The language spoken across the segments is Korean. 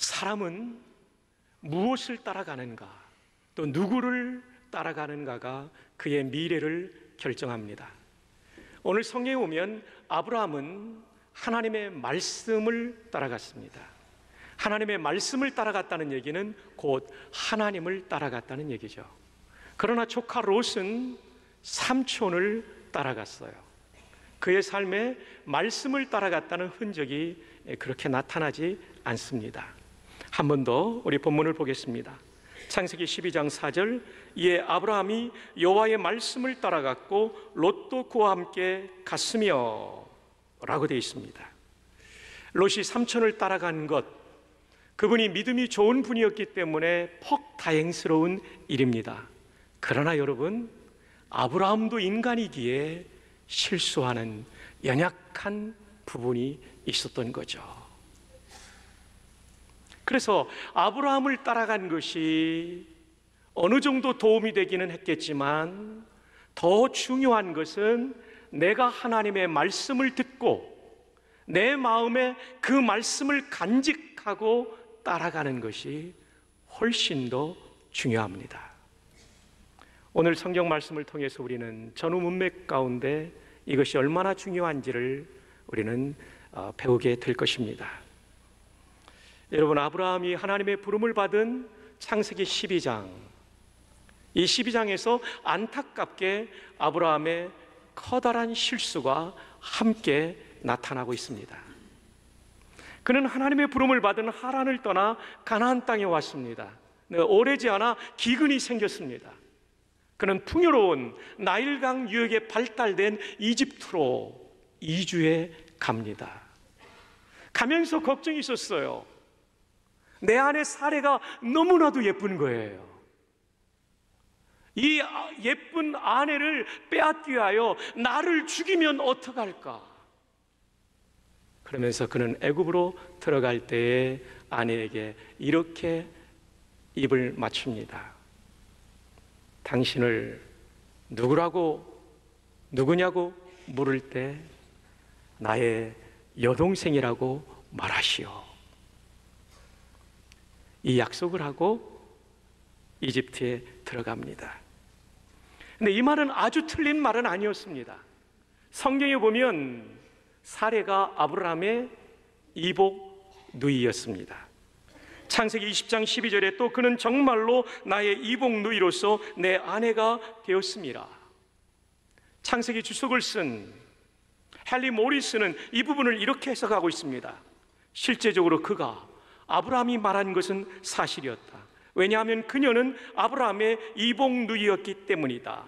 사람은 무엇을 따라가는가, 또 누구를 따라가는가가 그의 미래를 결정합니다. 오늘 성경에 보면 아브라함은 하나님의 말씀을 따라갔습니다. 하나님의 말씀을 따라갔다는 얘기는 곧 하나님을 따라갔다는 얘기죠. 그러나 조카 롯은 삼촌을 따라갔어요. 그의 삶에 말씀을 따라갔다는 흔적이 그렇게 나타나지 않습니다. 한 번 더 우리 본문을 보겠습니다. 창세기 12장 4절, 이에 아브라함이 여호와의 말씀을 따라갔고 롯도 그와 함께 갔으며 라고 되어 있습니다. 롯이 삼촌을 따라간 것, 그분이 믿음이 좋은 분이었기 때문에 퍽 다행스러운 일입니다. 그러나 여러분, 아브라함도 인간이기에 실수하는 연약한 부분이 있었던 거죠. 그래서 아브라함을 따라간 것이 어느 정도 도움이 되기는 했겠지만 더 중요한 것은 내가 하나님의 말씀을 듣고 내 마음에 그 말씀을 간직하고 따라가는 것이 훨씬 더 중요합니다. 오늘 성경 말씀을 통해서 우리는 전후 문맥 가운데 이것이 얼마나 중요한지를 우리는 배우게 될 것입니다. 여러분, 아브라함이 하나님의 부름을 받은 창세기 12장, 이 12장에서 안타깝게 아브라함의 커다란 실수가 함께 나타나고 있습니다. 그는 하나님의 부름을 받은 하란을 떠나 가나안 땅에 왔습니다. 오래지 않아 기근이 생겼습니다. 그는 풍요로운 나일강 유역에 발달된 이집트로 이주해 갑니다. 가면서 걱정이 있었어요. 내 아내 사레가 너무나도 예쁜 거예요. 이 예쁜 아내를 빼앗기 위하여 나를 죽이면 어떡할까? 그러면서 그는 애굽으로 들어갈 때에 아내에게 이렇게 입을 맞춥니다. 당신을 누구냐고 물을 때 나의 여동생이라고 말하시오. 이 약속을 하고 이집트에 들어갑니다. 근데 이 말은 아주 틀린 말은 아니었습니다. 성경에 보면 사레가 아브라함의 이복 누이였습니다. 창세기 20장 12절에 또 그는 정말로 나의 이복 누이로서 내 아내가 되었습니다. 창세기 주석을 쓴 헨리 모리스는 이 부분을 이렇게 해석하고 있습니다. 실제적으로 그가 아브라함이 말한 것은 사실이었다. 왜냐하면 그녀는 아브라함의 이복 누이였기 때문이다.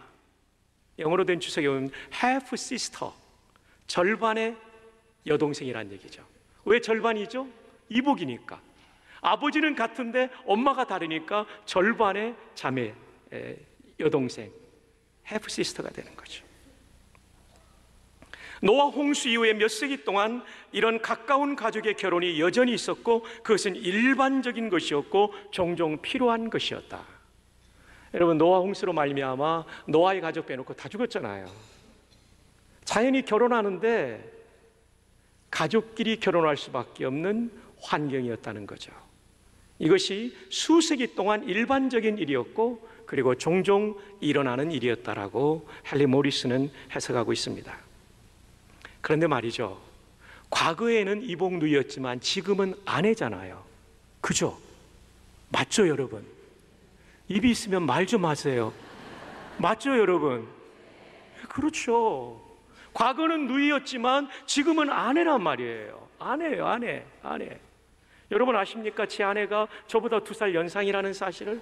영어로 된 주석에 보면 half sister, 절반의 여동생이란 얘기죠. 왜 절반이죠? 이복이니까. 아버지는 같은데 엄마가 다르니까 절반의 자매, 여동생, half sister가 되는 거죠. 노아 홍수 이후에 몇 세기 동안 이런 가까운 가족의 결혼이 여전히 있었고 그것은 일반적인 것이었고 종종 필요한 것이었다. 여러분, 노아 홍수로 말미암아 노아의 가족 빼놓고 다 죽었잖아요. 자연히 결혼하는데 가족끼리 결혼할 수밖에 없는 환경이었다는 거죠. 이것이 수세기 동안 일반적인 일이었고 그리고 종종 일어나는 일이었다라고 헨리 모리스는 해석하고 있습니다. 그런데 말이죠, 과거에는 이복 누이였지만 지금은 아내잖아요. 그죠? 맞죠, 여러분? 입이 있으면 말 좀 하세요. 맞죠, 여러분? 그렇죠. 과거는 누이였지만 지금은 아내란 말이에요. 아내예요, 아내. 여러분 아십니까? 제 아내가 저보다 2살 연상이라는 사실을?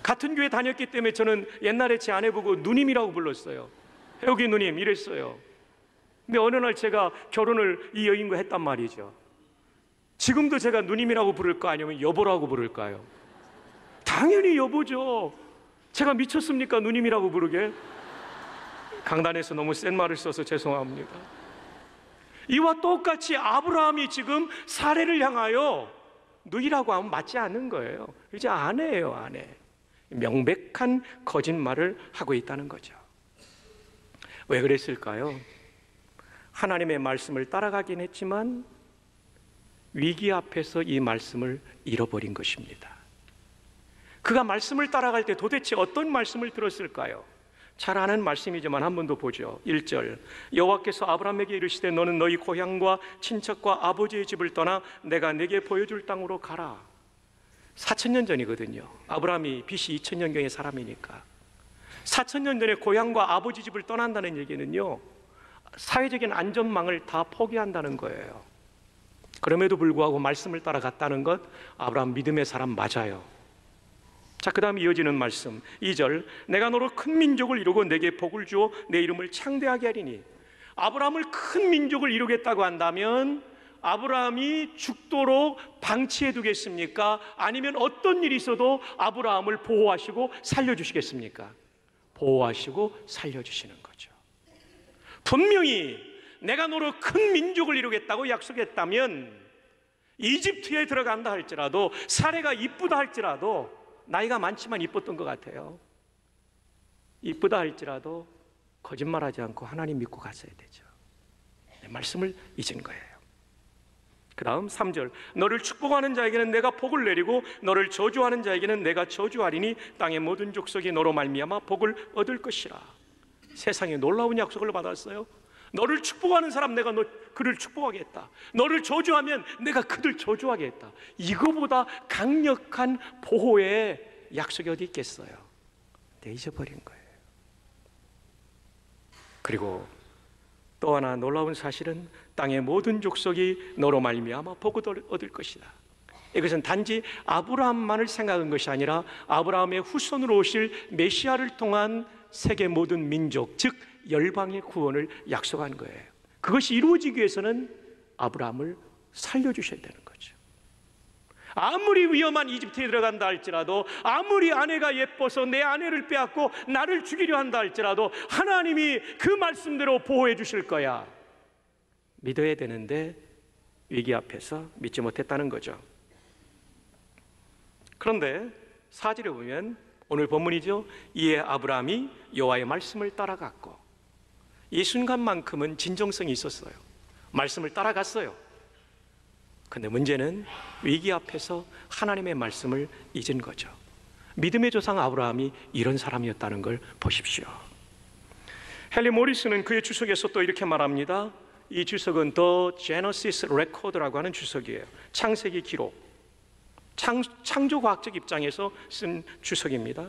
같은 교회 다녔기 때문에 저는 옛날에 제 아내 보고 누님이라고 불렀어요. 혜옥이 누님 이랬어요. 근데 어느 날 제가 결혼을 이 여인과 했단 말이죠. 지금도 제가 누님이라고 부를까 아니면 여보라고 부를까요? 당연히 여보죠. 제가 미쳤습니까? 누님이라고 부르게? 강단에서 너무 센 말을 써서 죄송합니다. 이와 똑같이 아브라함이 지금 사레를 향하여 누이라고 하면 맞지 않는 거예요. 이제 아내예요, 아내. 명백한 거짓말을 하고 있다는 거죠. 왜 그랬을까요? 하나님의 말씀을 따라가긴 했지만 위기 앞에서 이 말씀을 잃어버린 것입니다. 그가 말씀을 따라갈 때 도대체 어떤 말씀을 들었을까요? 잘 아는 말씀이지만 한 번 더 보죠. 1절, 여호와께서 아브라함에게 이르시되 너는 너희 고향과 친척과 아버지의 집을 떠나 내가 네게 보여줄 땅으로 가라. 4,000년 전이거든요. 아브라함이 BC 2000년경의 사람이니까 4,000년 전에 고향과 아버지 집을 떠난다는 얘기는요, 사회적인 안전망을 다 포기한다는 거예요. 그럼에도 불구하고 말씀을 따라갔다는 것, 아브라함 믿음의 사람 맞아요. 자, 그 다음에 이어지는 말씀 2절, 내가 너로 큰 민족을 이루고 내게 복을 주어 내 이름을 창대하게 하리니. 아브라함을 큰 민족을 이루겠다고 한다면 아브라함이 죽도록 방치해 두겠습니까? 아니면 어떤 일이 있어도 아브라함을 보호하시고 살려주시겠습니까? 보호하시고 살려주시는 거죠. 분명히 내가 너로 큰 민족을 이루겠다고 약속했다면 이집트에 들어간다 할지라도, 사례가 이쁘다 할지라도, 나이가 많지만 이뻤던 것 같아요. 이쁘다 할지라도 거짓말하지 않고 하나님 믿고 갔어야 되죠. 말씀을 잊은 거예요. 그 다음 3절, 너를 축복하는 자에게는 내가 복을 내리고 너를 저주하는 자에게는 내가 저주하리니 땅의 모든 족속이 너로 말미암아 복을 얻을 것이라. 세상에 놀라운 약속을 받았어요. 너를 축복하는 사람 내가 그를 축복하겠다. 너를 저주하면 내가 그들 저주하겠다. 이거보다 강력한 보호의 약속이 어디 있겠어요? 잊어버린 거예요. 그리고 또 하나 놀라운 사실은 땅의 모든 족속이 너로 말미암아 복을 얻을 것이다. 이것은 단지 아브라함만을 생각한 것이 아니라 아브라함의 후손으로 오실 메시아를 통한 세계 모든 민족, 즉 열방의 구원을 약속한 거예요. 그것이 이루어지기 위해서는 아브라함을 살려주셔야 되는 거죠. 아무리 위험한 이집트에 들어간다 할지라도, 아무리 아내가 예뻐서 내 아내를 빼앗고 나를 죽이려 한다 할지라도 하나님이 그 말씀대로 보호해 주실 거야. 믿어야 되는데 위기 앞에서 믿지 못했다는 거죠. 그런데 4절에 보면 오늘 본문이죠. 이에 아브라함이 여호와의 말씀을 따라갔고, 이 순간만큼은 진정성이 있었어요. 말씀을 따라갔어요. 근데 문제는 위기 앞에서 하나님의 말씀을 잊은 거죠. 믿음의 조상 아브라함이 이런 사람이었다는 걸 보십시오. 헨리 모리스는 그의 주석에서 또 이렇게 말합니다. 이 주석은 The Genesis Record라고 하는 주석이에요. 창세기 기록, 창조과학적 입장에서 쓴 주석입니다.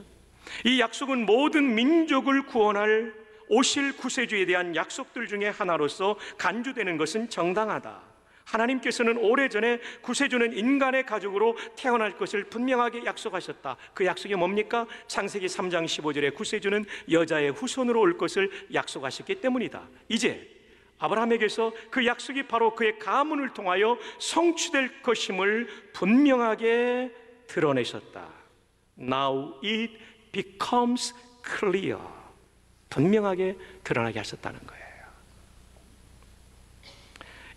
이 약속은 모든 민족을 구원할 오실 구세주에 대한 약속들 중에 하나로서 간주되는 것은 정당하다. 하나님께서는 오래전에 구세주는 인간의 가족으로 태어날 것을 분명하게 약속하셨다. 그 약속이 뭡니까? 창세기 3장 15절에 구세주는 여자의 후손으로 올 것을 약속하셨기 때문이다. 이제 아브라함에게서 그 약속이 바로 그의 가문을 통하여 성취될 것임을 분명하게 드러내셨다. Now it becomes clear. 분명하게 드러나게 하셨다는 거예요.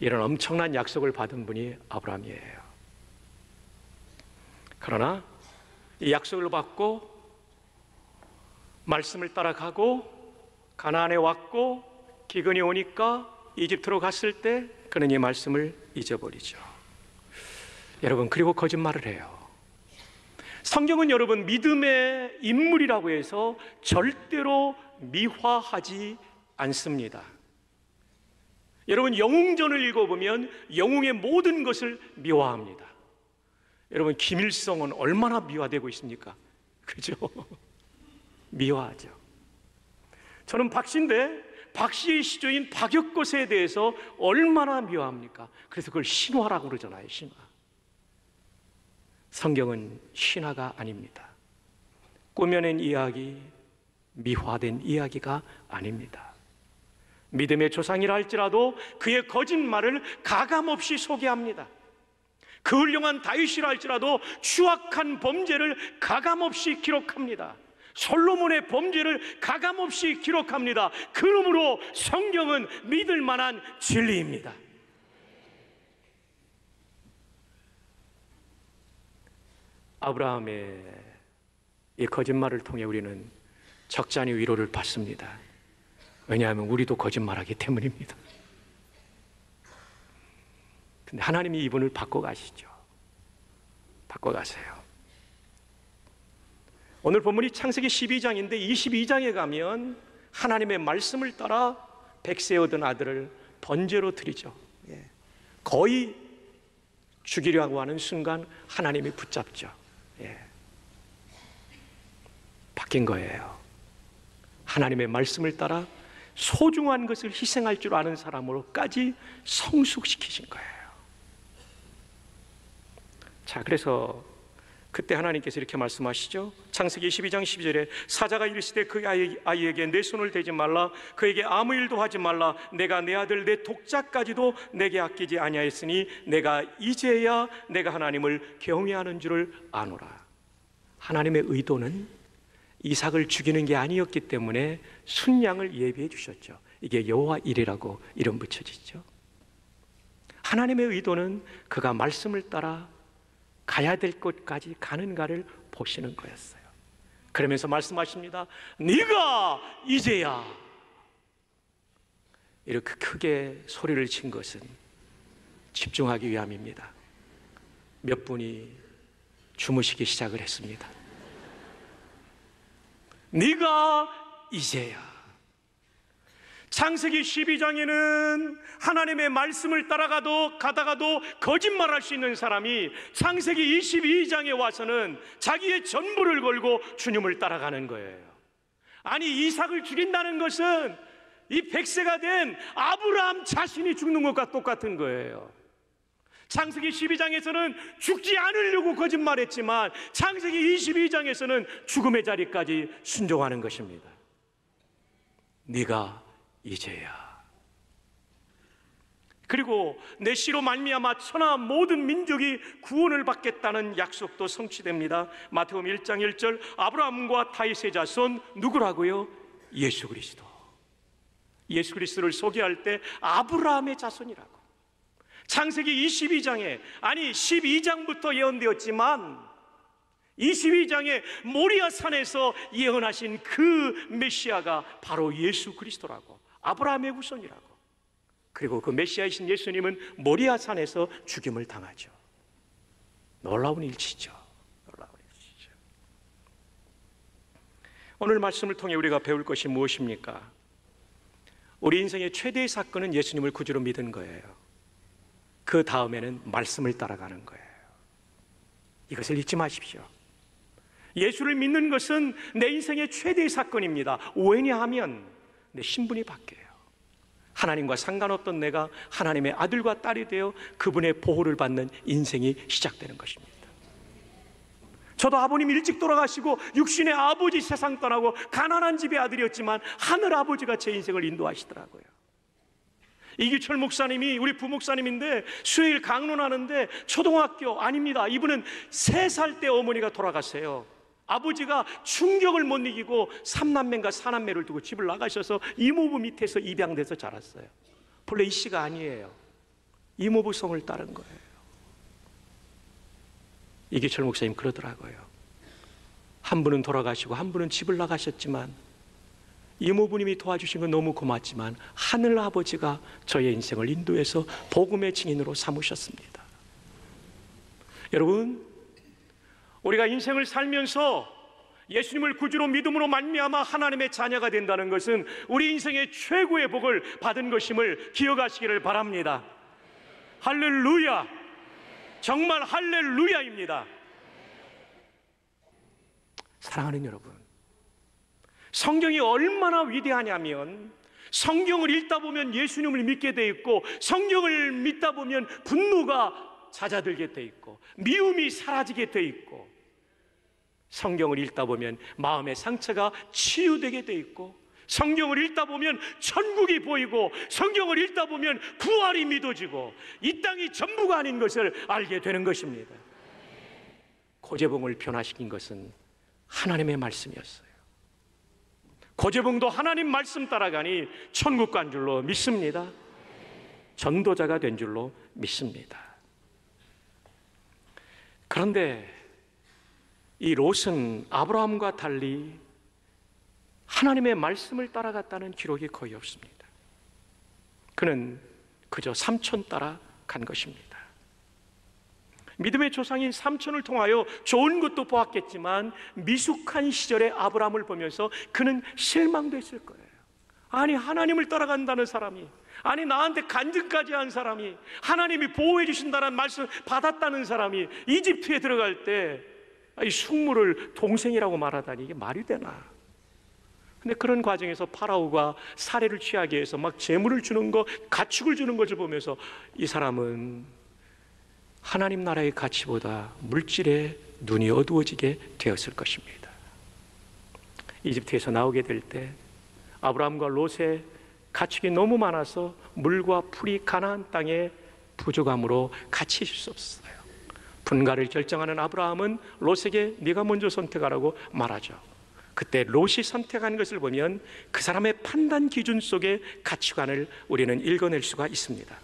이런 엄청난 약속을 받은 분이 아브라함이에요. 그러나 이 약속을 받고 말씀을 따라가고 가나안에 왔고 기근이 오니까 이집트로 갔을 때 그는 이 말씀을 잊어버리죠. 여러분, 그리고 거짓말을 해요. 성경은 여러분 믿음의 인물이라고 해서 절대로 미화하지 않습니다. 여러분, 영웅전을 읽어보면 영웅의 모든 것을 미화합니다. 여러분, 김일성은 얼마나 미화되고 있습니까? 그죠? 미화하죠. 저는 박씨의 시조인 박역것에 대해서 얼마나 미화합니까? 그래서 그걸 신화라고 그러잖아요. 신화. 성경은 신화가 아닙니다. 꾸며낸 이야기, 미화된 이야기가 아닙니다. 믿음의 조상이라 할지라도 그의 거짓말을 가감없이 소개합니다. 그 훌륭한 다윗이라 할지라도 추악한 범죄를 가감없이 기록합니다. 솔로몬의 범죄를 가감없이 기록합니다. 그러므로 성경은 믿을 만한 진리입니다. 아브라함의 이 거짓말을 통해 우리는 적잖이 위로를 받습니다. 왜냐하면 우리도 거짓말하기 때문입니다. 근데 하나님이 이분을 바꿔가시죠. 바꿔가세요. 오늘 본문이 창세기 12장인데 22장에 가면 하나님의 말씀을 따라 백세 얻은 아들을 번제로 드리죠. 거의 죽이려고 하는 순간 하나님이 붙잡죠. 바뀐 거예요. 하나님의 말씀을 따라 소중한 것을 희생할 줄 아는 사람으로까지 성숙시키신 거예요. 자, 그래서 그때 하나님께서 이렇게 말씀하시죠. 창세기 22장 12절에 사자가 이르시되 그 아이에게 내 손을 대지 말라, 그에게 아무 일도 하지 말라. 내가 내 아들 내 독자까지도 내게 아끼지 아니하였으니 내가 이제야 내가 하나님을 경외하는 줄을 아노라. 하나님의 의도는 이삭을 죽이는 게 아니었기 때문에 순양을 예비해 주셨죠. 이게 여호와 일이라고 이름 붙여지죠. 하나님의 의도는 그가 말씀을 따라 가야 될 곳까지 가는가를 보시는 거였어요. 그러면서 말씀하십니다. 네가 이제야. 이렇게 크게 소리를 친 것은 집중하기 위함입니다. 몇 분이 주무시기 시작을 했습니다. 네가 이제야. 창세기 12장에는 하나님의 말씀을 가다가도 거짓말할 수 있는 사람이 창세기 22장에 와서는 자기의 전부를 걸고 주님을 따라가는 거예요. 아니, 이삭을 죽인다는 것은 이 100세가 된 아브라함 자신이 죽는 것과 똑같은 거예요. 창세기 12장에서는 죽지 않으려고 거짓말했지만 창세기 22장에서는 죽음의 자리까지 순종하는 것입니다. 네가 이제야. 그리고 내 씨로 말미암아 천하 모든 민족이 구원을 받겠다는 약속도 성취됩니다. 마태복음 1장 1절 아브라함과 다윗의 자손 누구라고요? 예수 그리스도. 예수 그리스도를 소개할 때 아브라함의 자손이라고. 창세기 22장에, 아니 12장부터 예언되었지만 22장에 모리아 산에서 예언하신 그 메시아가 바로 예수 그리스도라고, 아브라함의 후손이라고. 그리고 그 메시아이신 예수님은 모리아 산에서 죽임을 당하죠. 놀라운 일치죠. 놀라운 일치죠. 오늘 말씀을 통해 우리가 배울 것이 무엇입니까? 우리 인생의 최대의 사건은 예수님을 구주로 믿은 거예요. 그 다음에는 말씀을 따라가는 거예요. 이것을 잊지 마십시오. 예수를 믿는 것은 내 인생의 최대의 사건입니다. 왜냐하면 내 신분이 바뀌어요. 하나님과 상관없던 내가 하나님의 아들과 딸이 되어 그분의 보호를 받는 인생이 시작되는 것입니다. 저도 아버님 일찍 돌아가시고 육신의 아버지 세상 떠나고 가난한 집의 아들이었지만 하늘 아버지가 제 인생을 인도하시더라고요. 이규철 목사님이 우리 부목사님인데 수요일 강론하는데 초등학교 아닙니다. 이분은 3살 때 어머니가 돌아가세요. 아버지가 충격을 못 이기고 3남매인가 4남매를 두고 집을 나가셔서 이모부 밑에서 입양돼서 자랐어요. 본래 이 씨가 아니에요. 이모부 성을 따른 거예요. 이규철 목사님 그러더라고요. 한 분은 돌아가시고 한 분은 집을 나가셨지만 이모부님이 도와주신 건 너무 고맙지만 하늘 아버지가 저의 인생을 인도해서 복음의 증인으로 삼으셨습니다. 여러분, 우리가 인생을 살면서 예수님을 구주로 믿음으로 말미암아 하나님의 자녀가 된다는 것은 우리 인생의 최고의 복을 받은 것임을 기억하시기를 바랍니다. 할렐루야! 정말 할렐루야입니다. 사랑하는 여러분, 성경이 얼마나 위대하냐면 성경을 읽다 보면 예수님을 믿게 돼 있고 성경을 믿다 보면 분노가 잦아들게 돼 있고 미움이 사라지게 돼 있고 성경을 읽다 보면 마음의 상처가 치유되게 돼 있고 성경을 읽다 보면 천국이 보이고 성경을 읽다 보면 부활이 믿어지고 이 땅이 전부가 아닌 것을 알게 되는 것입니다. 고재봉을 변화시킨 것은 하나님의 말씀이었어요. 고재봉도 하나님 말씀 따라가니 천국 간 줄로 믿습니다. 전도자가 된 줄로 믿습니다. 그런데 이 롯은 아브라함과 달리 하나님의 말씀을 따라갔다는 기록이 거의 없습니다. 그는 그저 삼촌 따라 간 것입니다. 믿음의 조상인 삼촌을 통하여 좋은 것도 보았겠지만 미숙한 시절의 아브라함을 보면서 그는 실망도 했을 거예요. 아니, 하나님을 따라간다는 사람이, 아니 나한테 간증까지 한 사람이, 하나님이 보호해 주신다는 말씀 받았다는 사람이 이집트에 들어갈 때 이 숙모를 동생이라고 말하다니 이게 말이 되나? 근데 그런 과정에서 파라오가 사례를 취하기 위해서 막 재물을 주는 거, 가축을 주는 것을 보면서 이 사람은 하나님 나라의 가치보다 물질에 눈이 어두워지게 되었을 것입니다. 이집트에서 나오게 될 때 아브라함과 롯의 가축이 너무 많아서 물과 풀이 가나안 땅에 부족함으로 같이 있을 수 없어요. 분가를 결정하는 아브라함은 롯에게 네가 먼저 선택하라고 말하죠. 그때 롯이 선택한 것을 보면 그 사람의 판단 기준 속의 가치관을 우리는 읽어낼 수가 있습니다.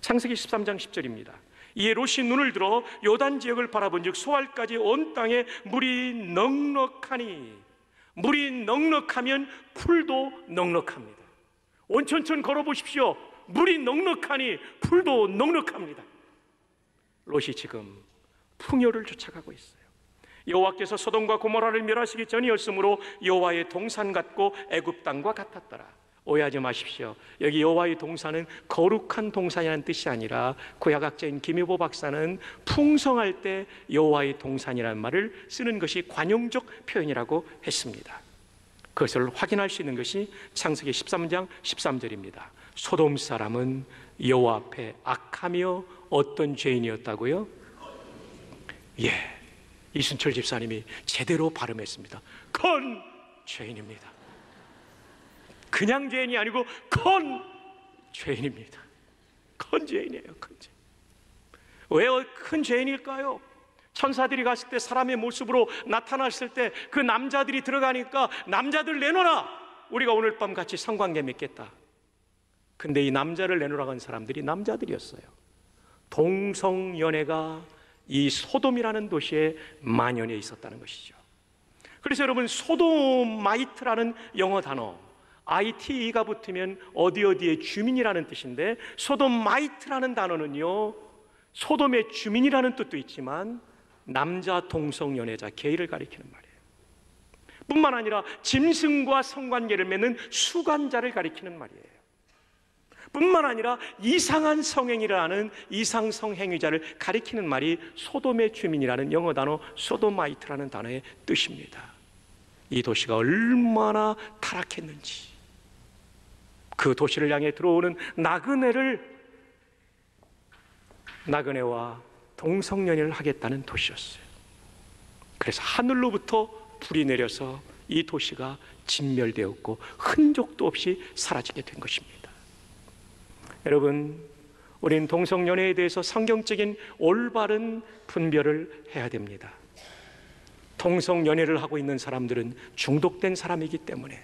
창세기 13장 10절입니다. 이에 롯이 눈을 들어 요단 지역을 바라본즉 소알까지 온 땅에 물이 넉넉하니, 물이 넉넉하면 풀도 넉넉합니다. 온천천 걸어보십시오. 물이 넉넉하니 풀도 넉넉합니다. 롯이 지금 풍요를 쫓아가고 있어요. 여호와께서 소돔과 고모라를 멸하시기 전이었으므로 여호와의 동산 같고 애굽 땅과 같았더라. 오해하지 마십시오. 여기 여호와의 동산은 거룩한 동산이라는 뜻이 아니라 구약학자인 김유보 박사는 풍성할 때 여호와의 동산이라는 말을 쓰는 것이 관용적 표현이라고 했습니다. 그것을 확인할 수 있는 것이 창세기 13장 13절입니다. 소돔 사람은 여호와 앞에 악하며 어떤 죄인이었다고요? 예, 이순철 집사님이 제대로 발음했습니다. 큰 죄인입니다. 그냥 죄인이 아니고 큰 죄인입니다. 큰 죄인이에요. 큰 죄인. 왜 큰 죄인일까요? 천사들이 갔을 때 사람의 모습으로 나타났을 때 그 남자들이 들어가니까 남자들 내놓아라, 우리가 오늘 밤 같이 성관계 맺겠다. 근데 이 남자를 내놓으라고 한 사람들이 남자들이었어요. 동성연애가 이 소돔이라는 도시에 만연해 있었다는 것이죠. 그래서 여러분, 소도마이트라는 영어 단어, ITE가 붙으면 어디 어디의 주민이라는 뜻인데, 소도마이트라는 단어는요, 소돔의 주민이라는 뜻도 있지만 남자 동성연애자, 게이를 가리키는 말이에요. 뿐만 아니라 짐승과 성관계를 맺는 수간자를 가리키는 말이에요. 뿐만 아니라 이상한 성행위를 이상 성행위자를 가리키는 말이 소돔의 주민이라는 영어 단어 소도마이트라는 단어의 뜻입니다. 이 도시가 얼마나 타락했는지, 그 도시를 향해 들어오는 나그네와 동성연애를 하겠다는 도시였어요. 그래서 하늘로부터 불이 내려서 이 도시가 진멸되었고 흔적도 없이 사라지게 된 것입니다. 여러분, 우리는 동성연애에 대해서 성경적인 올바른 분별을 해야 됩니다. 동성연애를 하고 있는 사람들은 중독된 사람이기 때문에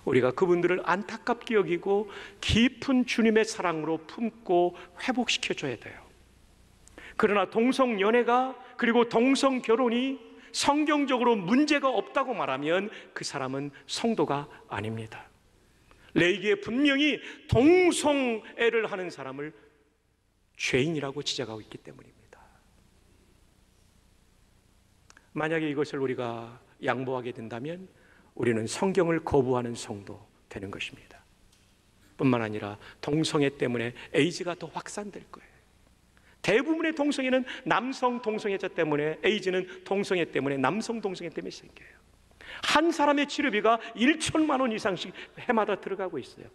우리가 그분들을 안타깝게 여기고 깊은 주님의 사랑으로 품고 회복시켜줘야 돼요. 그러나 동성연애가, 그리고 동성결혼이 성경적으로 문제가 없다고 말하면 그 사람은 성도가 아닙니다. 레위기에 분명히 동성애를 하는 사람을 죄인이라고 지적하고 있기 때문입니다. 만약에 이것을 우리가 양보하게 된다면 우리는 성경을 거부하는 성도 되는 것입니다. 뿐만 아니라 동성애 때문에 에이즈가 더 확산될 거예요. 대부분의 동성애는 남성 동성애자 때문에, 에이즈는 동성애 때문에, 남성 동성애 때문에 생겨요. 한 사람의 치료비가 1천만 원 이상씩 해마다 들어가고 있어요.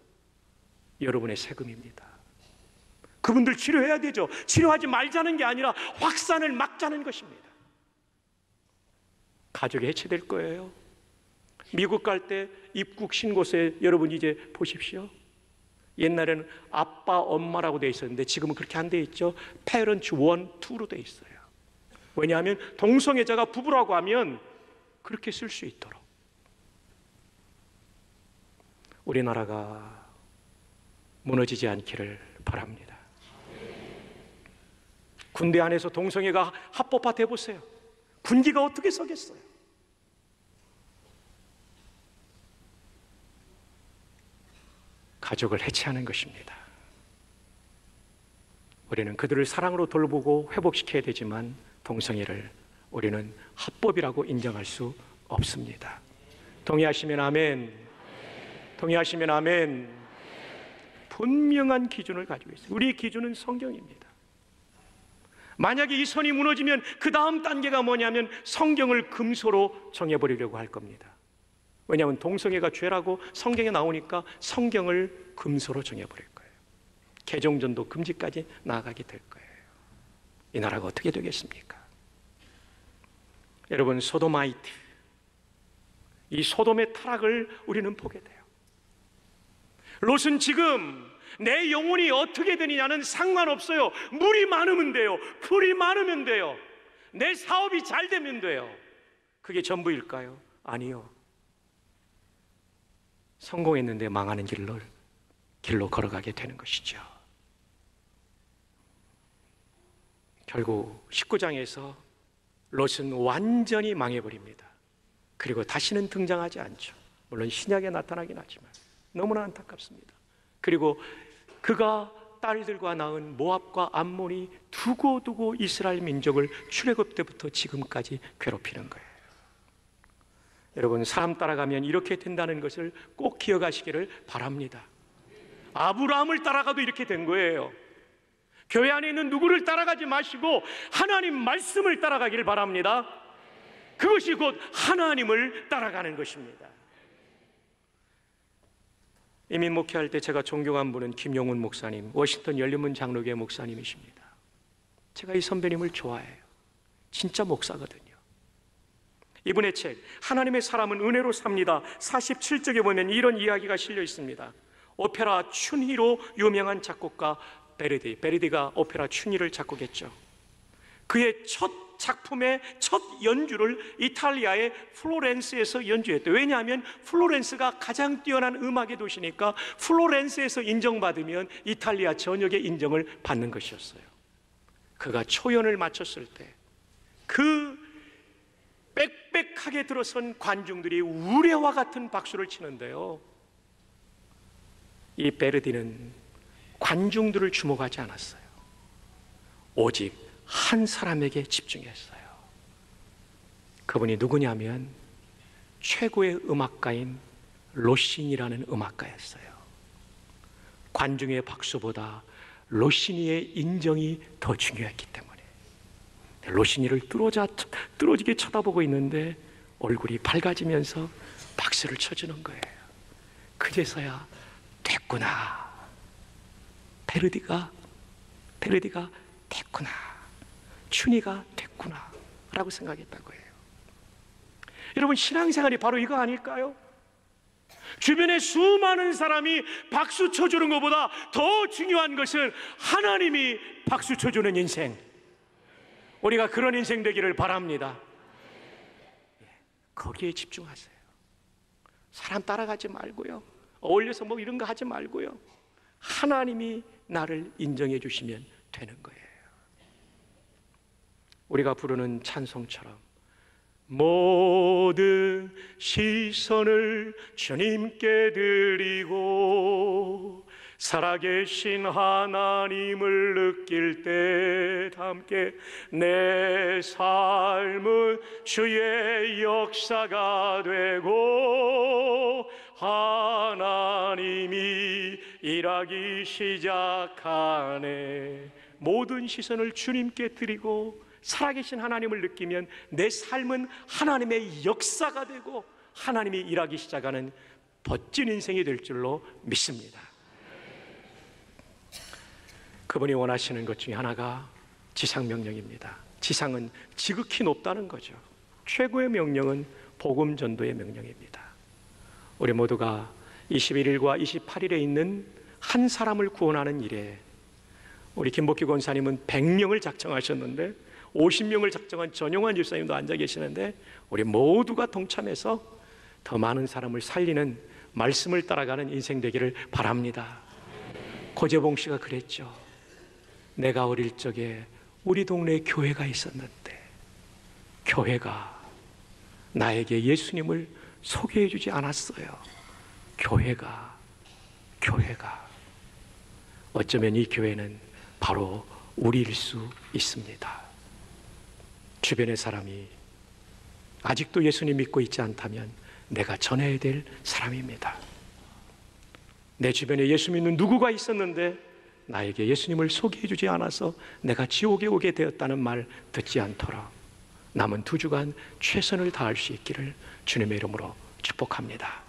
여러분의 세금입니다. 그분들 치료해야 되죠. 치료하지 말자는 게 아니라 확산을 막자는 것입니다. 가족이 해체될 거예요. 미국 갈 때 입국 신고서에 여러분 이제 보십시오. 옛날에는 아빠, 엄마라고 돼 있었는데 지금은 그렇게 안 돼 있죠. Parents 1, 2로 돼 있어요. 왜냐하면 동성애자가 부부라고 하면 그렇게 쓸 수 있도록. 우리나라가 무너지지 않기를 바랍니다. 군대 안에서 동성애가 합법화 돼 보세요. 군기가 어떻게 서겠어요? 가족을 해체하는 것입니다. 우리는 그들을 사랑으로 돌보고 회복시켜야 되지만 동성애를 우리는 합법이라고 인정할 수 없습니다. 동의하시면 아멘. 동의하시면 아멘. 분명한 기준을 가지고 있어요. 우리의 기준은 성경입니다. 만약에 이 선이 무너지면 그 다음 단계가 뭐냐면 성경을 금소로 정해버리려고 할 겁니다. 왜냐하면 동성애가 죄라고 성경에 나오니까 성경을 금소로 정해버릴 거예요. 개종전도 금지까지 나아가게 될 거예요. 이 나라가 어떻게 되겠습니까? 여러분, 소도마이트, 이 소돔의 타락을 우리는 보게 돼요. 롯은 지금 내 영혼이 어떻게 되느냐는 상관없어요. 물이 많으면 돼요. 풀이 많으면 돼요. 내 사업이 잘 되면 돼요. 그게 전부일까요? 아니요. 성공했는데 망하는 길로 걸어가게 되는 것이죠. 결국 19장에서 롯은 완전히 망해버립니다. 그리고 다시는 등장하지 않죠. 물론 신약에 나타나긴 하지만 너무나 안타깝습니다. 그리고 그가 딸들과 낳은 모압과 암몬이 두고두고 이스라엘 민족을 출애굽 때부터 지금까지 괴롭히는 거예요. 여러분, 사람 따라가면 이렇게 된다는 것을 꼭 기억하시기를 바랍니다. 아브라함을 따라가도 이렇게 된 거예요. 교회 안에 있는 누구를 따라가지 마시고 하나님 말씀을 따라가기를 바랍니다. 그것이 곧 하나님을 따라가는 것입니다. 이민 목회할 때 제가 존경한 분은 김용훈 목사님, 워싱턴 열린문 장로교회 목사님이십니다. 제가 이 선배님을 좋아해요. 진짜 목사거든요. 이분의 책 하나님의 사람은 은혜로 삽니다 47쪽에 보면 이런 이야기가 실려 있습니다. 오페라 춘희로 유명한 작곡가 베르디가 오페라 춘희를 작곡했죠. 그의 첫 작품의 첫 연주를 이탈리아의 플로렌스에서 연주했대요. 왜냐하면 플로렌스가 가장 뛰어난 음악의 도시니까 플로렌스에서 인정받으면 이탈리아 전역의 인정을 받는 것이었어요. 그가 초연을 마쳤을 때 그 빽빽하게 들어선 관중들이 우레와 같은 박수를 치는데요, 이 베르디는 관중들을 주목하지 않았어요. 오직 한 사람에게 집중했어요. 그분이 누구냐면 최고의 음악가인 로시니라는 음악가였어요. 관중의 박수보다 로시니의 인정이 더 중요했기 때문에 로시니를 뚫어지게 쳐다보고 있는데 얼굴이 밝아지면서 박수를 쳐주는 거예요. 그제서야 됐구나, 베르디가 됐구나, 춘희가 됐구나 라고 생각했던 거예요. 여러분, 신앙생활이 바로 이거 아닐까요? 주변에 수많은 사람이 박수 쳐주는 것보다 더 중요한 것은 하나님이 박수 쳐주는 인생, 우리가 그런 인생 되기를 바랍니다. 거기에 집중하세요. 사람 따라가지 말고요, 어울려서 뭐 이런 거 하지 말고요, 하나님이 나를 인정해 주시면 되는 거예요. 우리가 부르는 찬송처럼 모든 시선을 주님께 드리고 살아계신 하나님을 느낄 때 함께 내 삶은 주의 역사가 되고 하나님이 일하기 시작하네. 모든 시선을 주님께 드리고 살아계신 하나님을 느끼면 내 삶은 하나님의 역사가 되고 하나님이 일하기 시작하는 멋진 인생이 될 줄로 믿습니다. 그분이 원하시는 것 중에 하나가 지상명령입니다. 지상은 지극히 높다는 거죠. 최고의 명령은 복음 전도의 명령입니다. 우리 모두가 21일과 28일에 있는 한 사람을 구원하는 일에, 우리 김복희 권사님은 100명을 작정하셨는데 50명을 작정한 전용환 집사님도 앉아 계시는데 우리 모두가 동참해서 더 많은 사람을 살리는 말씀을 따라가는 인생 되기를 바랍니다. 고재봉 씨가 그랬죠. 내가 어릴 적에 우리 동네에 교회가 있었는데 교회가 나에게 예수님을 소개해 주지 않았어요. 교회가 어쩌면 이 교회는 바로 우리일 수 있습니다. 주변의 사람이 아직도 예수님 믿고 있지 않다면 내가 전해야 될 사람입니다. 내 주변에 예수 믿는 누구가 있었는데 나에게 예수님을 소개해 주지 않아서 내가 지옥에 오게 되었다는 말 듣지 않도록 남은 2주간 최선을 다할 수 있기를 주님의 이름으로 축복합니다.